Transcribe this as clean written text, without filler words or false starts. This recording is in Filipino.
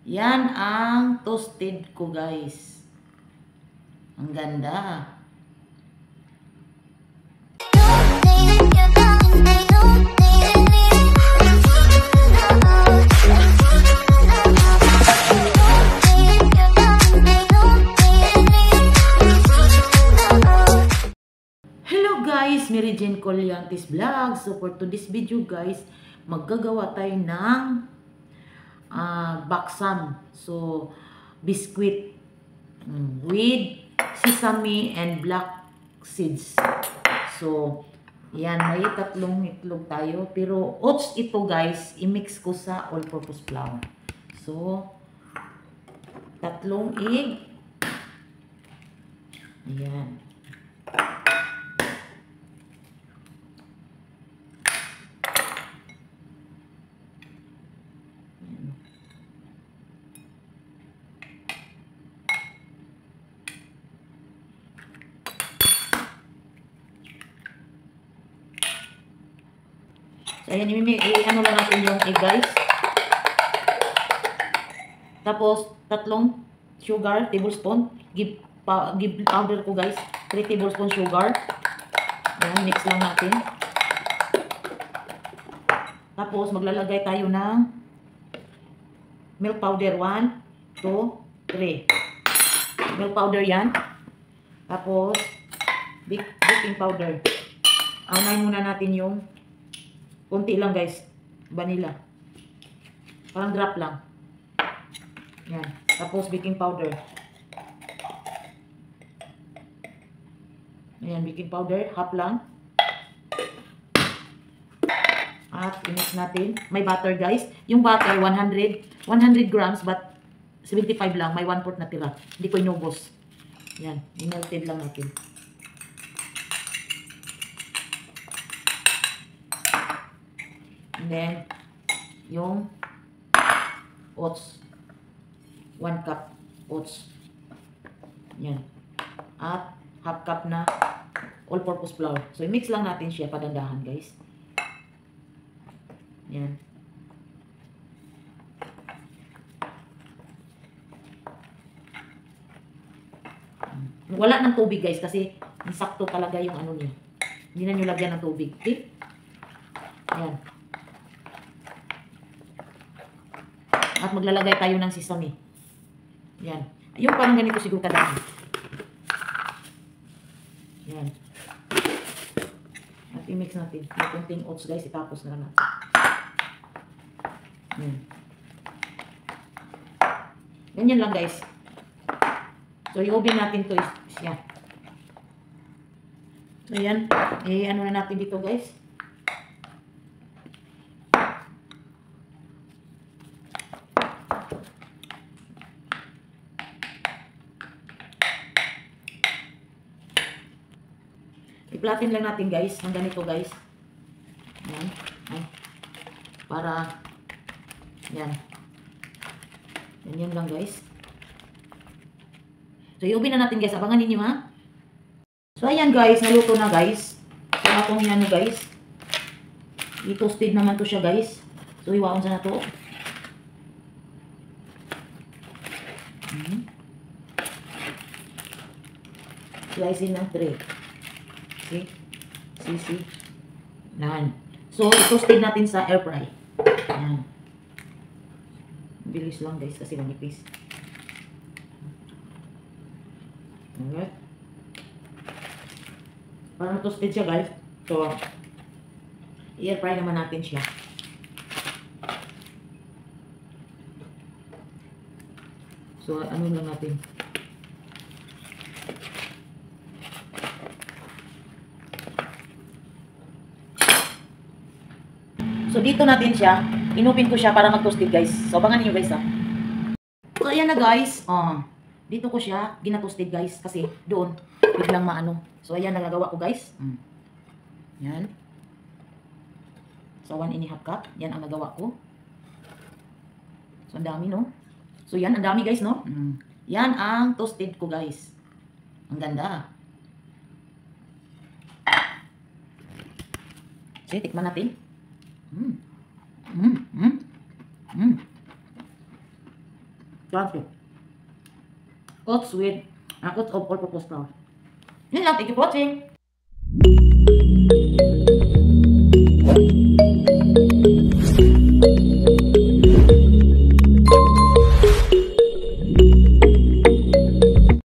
Yan ang toasted ko, guys. Ang ganda. Hello guys, Mary Jane Colyantes Vlog. So for today's video guys, maggagawa tayo ng baksam. So biscuit with sesame and black seeds. So yan, may tatlong itlog tayo. Pero oats ito guys, i-mix ko sa all-purpose flour. So tatlong egg. Ayan. So, ayan, ano lang natin yung egg, guys. Tapos, tatlong sugar, tablespoon. Give powder ko, guys. 3 tablespoon sugar. Ayan, mix lang natin. Tapos, maglalagay tayo ng milk powder. 1, 2, 3. Milk powder yan. Tapos, baking powder. Anayin muna natin yung konti lang guys, vanilla. Parang drop lang. Yan. Tapos baking powder. Ayan, baking powder, half lang. At i-mix natin. May butter guys. Yung butter, 100 grams, but 75 lang. May 1/4 na tira. Hindi ko inubos. Yan, i-melted lang natin. And then, yung oats. 1 cup oats. Yan. At half cup na all-purpose flour. So, i-mix lang natin siya padandahan, guys. Yan. Wala ng tubig, guys, kasi sakto talaga yung ano niya. Hindi na nyo lagyan ng tubig. Okay? Yan. At maglalagay tayo ng sesame. Yan. Yung parang ganito siguro kadami. Yan. At i-mix natin. Yung kunting oats guys, itapos na lang natin. Yan. Ganyan lang guys. So, i-oven natin to is yan. So, yan. Ano na natin dito guys. I-flatten lang natin guys, ng ganito guys. Yan. Ay. Para, yan. Yan lang guys. So, i-oven na natin guys. Abangan ninyo ha. So, ayan guys, naluto na guys. So, atong yan guys. I-toasted naman to siya guys. So, iwaon sa na to. Slicing ng 3. See? Yan. So, i-toasted natin sa air fry. Yan. Bilis lang guys kasi manipis. Alright. Parang toasted siya guys. So, i-air fry naman natin siya. So, ano lang natin. So, dito natin siya. Inupin ko siya para mag-toasted guys. So, abangan niyo guys ha. So, ayan na guys. Dito ko siya ginatoasted guys. Kasi doon, biglang maano. So, ayan nagagawa ko guys. Yan. So, 1.5 cup. Yan ang nagawa ko. So, ang dami no. So, yan. Ang dami guys no. Yan ang toasted ko guys. Ang ganda. So, tikman natin. Crunchy. Oats with oats of all-purpose flour. Yun lang. Thank you for watching.